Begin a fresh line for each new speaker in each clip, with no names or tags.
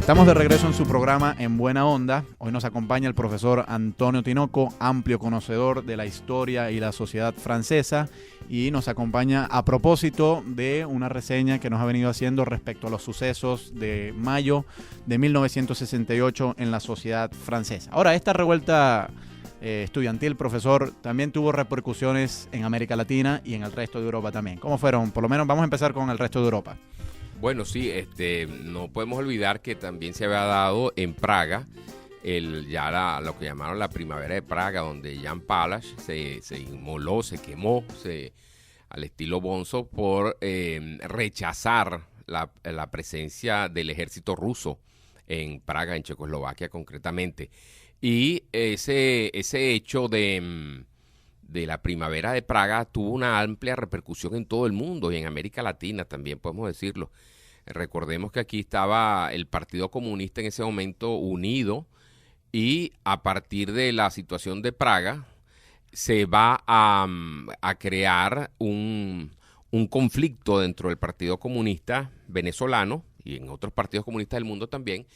Estamos de regreso en su programa En Buena Onda. Hoy nos acompaña el profesor Antonio Tinoco, amplio conocedor de la historia y la sociedad francesa, y nos acompaña a propósito de una reseña que nos ha venido haciendo respecto a los sucesos de mayo de 1968 en la sociedad francesa. Ahora, esta revuelta estudiantil, profesor, también tuvo repercusiones en América Latina y en el resto de Europa también. ¿Cómo fueron? Por lo menos vamos a empezar con el resto de Europa.
Bueno, sí, no podemos olvidar que también se había dado en Praga lo que llamaron la primavera de Praga, donde Jan Palach se inmoló, se quemó, al estilo Bonzo, por rechazar la presencia del ejército ruso en Praga, en Checoslovaquia concretamente. Y ese hecho de la primavera de Praga tuvo una amplia repercusión en todo el mundo y en América Latina también, podemos decirlo. Recordemos que aquí estaba el Partido Comunista en ese momento unido, y a partir de la situación de Praga se va a crear un conflicto dentro del Partido Comunista venezolano y en otros partidos comunistas del mundo también,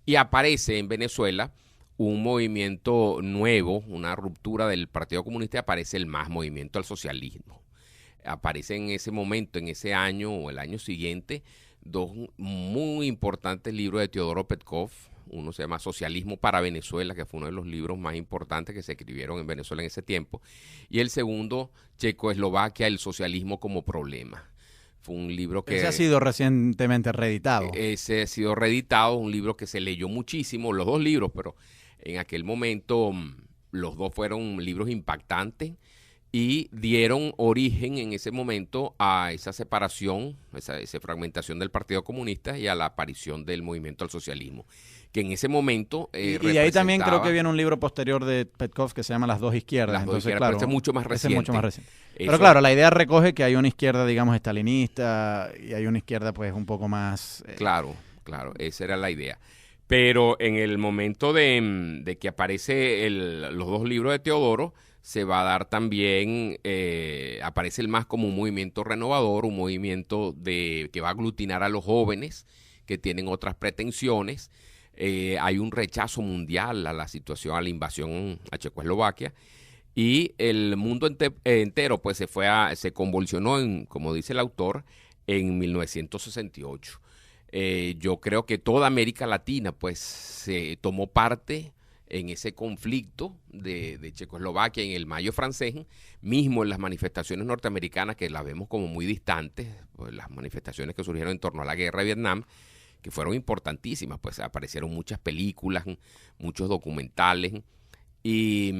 y aparece en Venezuela un movimiento nuevo, una ruptura del Partido Comunista, y aparece el MAS, Movimiento al Socialismo. Aparece en ese momento, en ese año o el año siguiente, dos muy importantes libros de Teodoro Petkov. Uno se llama Socialismo para Venezuela, que fue uno de los libros más importantes que se escribieron en Venezuela en ese tiempo. Y el segundo, Checoslovaquia, el socialismo como problema. Fue un libro que...
Ese ha sido recientemente reeditado.
Ese ha sido reeditado, un libro que se leyó muchísimo, los dos libros, pero en aquel momento los dos fueron libros impactantes y dieron origen en ese momento a esa separación, esa fragmentación del Partido Comunista y a la aparición del movimiento al socialismo, que en ese momento
y de ahí también creo que viene un libro posterior de Petkov que se llama Las dos izquierdas.
Las dos izquierdas, pero ese es mucho más reciente.
Pero claro, la idea recoge que hay una izquierda, digamos, estalinista, y hay una izquierda pues un poco más...
Claro, esa era la idea. Pero en el momento de que aparece los dos libros de Teodoro, se va a dar también, aparece el MAS como un movimiento renovador, un movimiento que va a aglutinar a los jóvenes que tienen otras pretensiones. Hay un rechazo mundial a la situación, a la invasión a Checoslovaquia, y el mundo entero pues se convulsionó, como dice el autor, en 1968. Yo creo que toda América Latina pues se tomó parte en ese conflicto de Checoslovaquia, en el Mayo francés, mismo en las manifestaciones norteamericanas, que las vemos como muy distantes, pues las manifestaciones que surgieron en torno a la guerra de Vietnam, que fueron importantísimas, pues aparecieron muchas películas, muchos documentales, y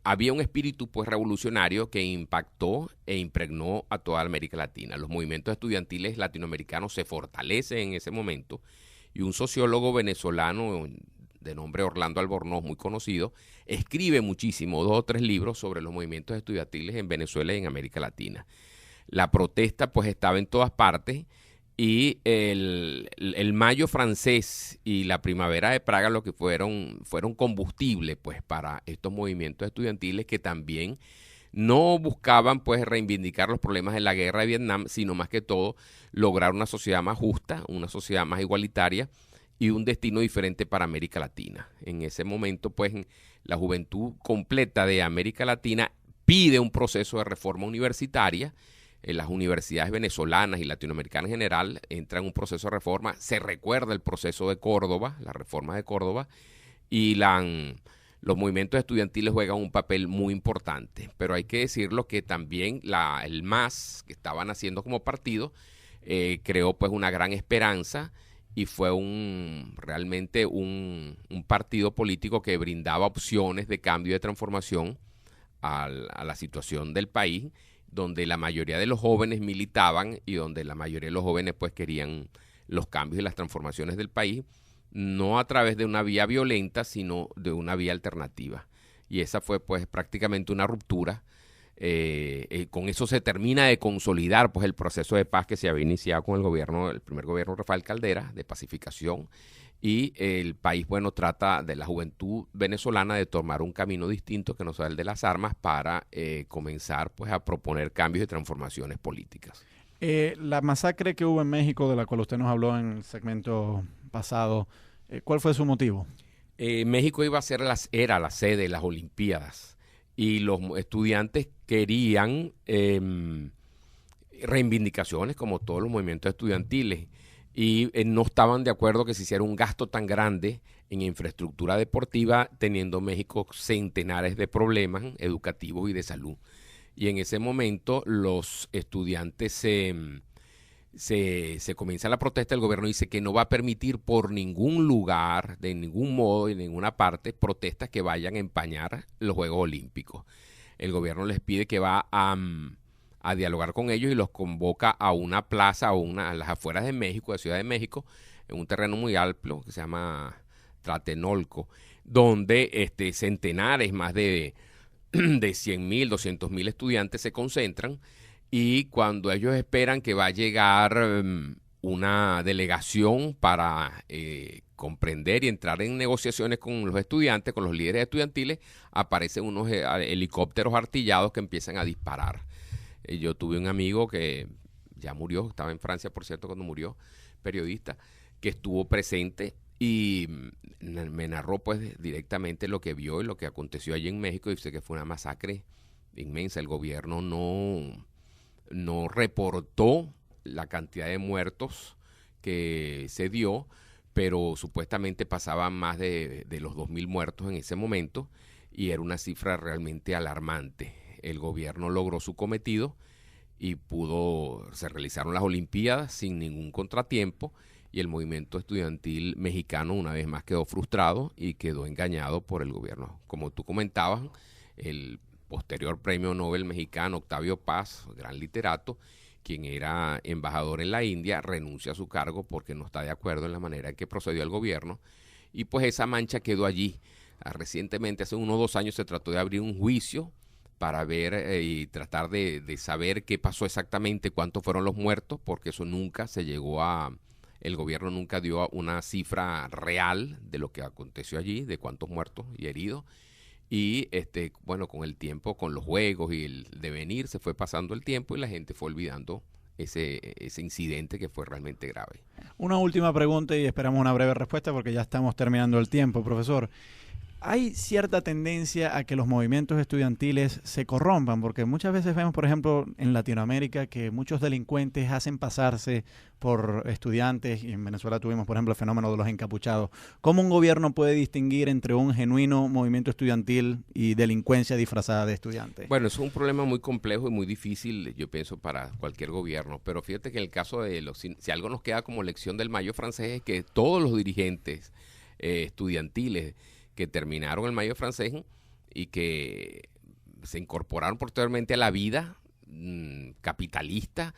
había un espíritu pues revolucionario que impactó e impregnó a toda América Latina. Los movimientos estudiantiles latinoamericanos se fortalecen en ese momento, y un sociólogo venezolano de nombre Orlando Albornoz, muy conocido, escribe muchísimo, 2 o 3 libros sobre los movimientos estudiantiles en Venezuela y en América Latina. La protesta pues estaba en todas partes, y el Mayo francés y la primavera de Praga lo que fueron combustible pues para estos movimientos estudiantiles, que también no buscaban pues reivindicar los problemas de la guerra de Vietnam, sino más que todo lograr una sociedad más justa, una sociedad más igualitaria y un destino diferente para América Latina. En ese momento pues la juventud completa de América Latina pide un proceso de reforma universitaria. Las universidades venezolanas y latinoamericanas en general entran en un proceso de reforma. Se recuerda el proceso de Córdoba, la reforma de Córdoba, y los movimientos estudiantiles juegan un papel muy importante. Pero hay que decirlo que también el MAS, que estaban haciendo como partido, creó pues una gran esperanza, y fue realmente un partido político que brindaba opciones de cambio y de transformación a la situación del país, donde la mayoría de los jóvenes militaban y donde la mayoría de los jóvenes pues querían los cambios y las transformaciones del país, no a través de una vía violenta, sino de una vía alternativa. Y esa fue pues prácticamente una ruptura. Con eso se termina de consolidar pues el proceso de paz que se había iniciado con el primer gobierno Rafael Caldera, de pacificación, y el país, bueno, trata de la juventud venezolana de tomar un camino distinto que no sea el de las armas para comenzar pues a proponer cambios y transformaciones políticas.
La masacre que hubo en México, de la cual usted nos habló en el segmento pasado, ¿Cuál fue su motivo?
México iba a ser era la sede de las Olimpiadas y los estudiantes querían reivindicaciones como todos los movimientos estudiantiles y no estaban de acuerdo que se hiciera un gasto tan grande en infraestructura deportiva teniendo México centenares de problemas educativos y de salud. Y en ese momento los estudiantes se comienza la protesta, el gobierno dice que no va a permitir por ningún lugar, de ningún modo, en ninguna parte, protestas que vayan a empañar los Juegos Olímpicos. El gobierno les pide que va a dialogar con ellos y los convoca a una plaza a las afueras de México, de Ciudad de México, en un terreno muy amplio que se llama Tlatelolco, donde centenares, más de 100,000, 200,000 estudiantes se concentran. Y cuando ellos esperan que va a llegar una delegación para comprender y entrar en negociaciones con los estudiantes, con los líderes estudiantiles, aparecen unos helicópteros artillados que empiezan a disparar. Yo tuve un amigo que ya murió, estaba en Francia, por cierto, cuando murió, periodista, que estuvo presente y me narró pues directamente lo que vio y lo que aconteció allí en México, y dice que fue una masacre inmensa. El gobierno no reportó la cantidad de muertos que se dio, pero supuestamente pasaban más de los 2,000 muertos en ese momento y era una cifra realmente alarmante. El gobierno logró su cometido y se realizaron las Olimpiadas sin ningún contratiempo y el movimiento estudiantil mexicano una vez más quedó frustrado y quedó engañado por el gobierno. Como tú comentabas, el posterior premio Nobel mexicano Octavio Paz, gran literato, quien era embajador en la India, renuncia a su cargo porque no está de acuerdo en la manera en que procedió el gobierno y pues esa mancha quedó allí. Recientemente, hace unos 2 años, se trató de abrir un juicio para ver y tratar de saber qué pasó exactamente, cuántos fueron los muertos, porque eso nunca se llegó el gobierno nunca dio una cifra real de lo que aconteció allí, de cuántos muertos y heridos. Y bueno, con el tiempo, con los juegos y el devenir, se fue pasando el tiempo y la gente fue olvidando ese incidente que fue realmente grave.
Una última pregunta y esperamos una breve respuesta porque ya estamos terminando el tiempo, profesor. ¿Hay cierta tendencia a que los movimientos estudiantiles se corrompan? Porque muchas veces vemos, por ejemplo, en Latinoamérica que muchos delincuentes hacen pasarse por estudiantes y en Venezuela tuvimos, por ejemplo, el fenómeno de los encapuchados. ¿Cómo un gobierno puede distinguir entre un genuino movimiento estudiantil y delincuencia disfrazada de estudiantes?
Bueno, es un problema muy complejo y muy difícil, yo pienso, para cualquier gobierno. Pero fíjate que en el caso de si algo nos queda como lección del Mayo francés es que todos los dirigentes estudiantiles que terminaron el Mayo francés y que se incorporaron posteriormente a la vida capitalista,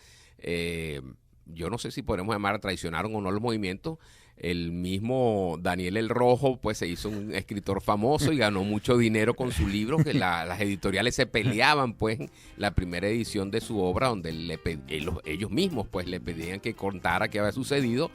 yo no sé si podemos llamar traicionaron o no los movimientos. El mismo Daniel el Rojo pues se hizo un escritor famoso y ganó mucho dinero con su libro, que las editoriales se peleaban pues la primera edición de su obra, donde ellos mismos pues le pedían que contara qué había sucedido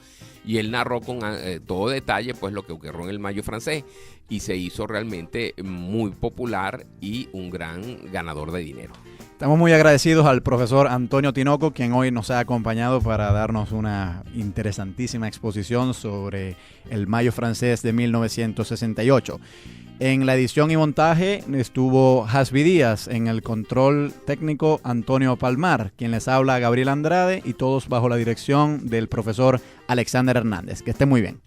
y él narró con todo detalle pues lo que ocurrió en el Mayo francés y se hizo realmente muy popular y un gran ganador de dinero.
Estamos muy agradecidos al profesor Antonio Tinoco, quien hoy nos ha acompañado para darnos una interesantísima exposición sobre el Mayo francés de 1968. En la edición y montaje estuvo Hasbi Díaz, en el control técnico Antonio Palmar, quien les habla Gabriel Andrade y todos bajo la dirección del profesor Alexander Hernández. Que esté muy bien.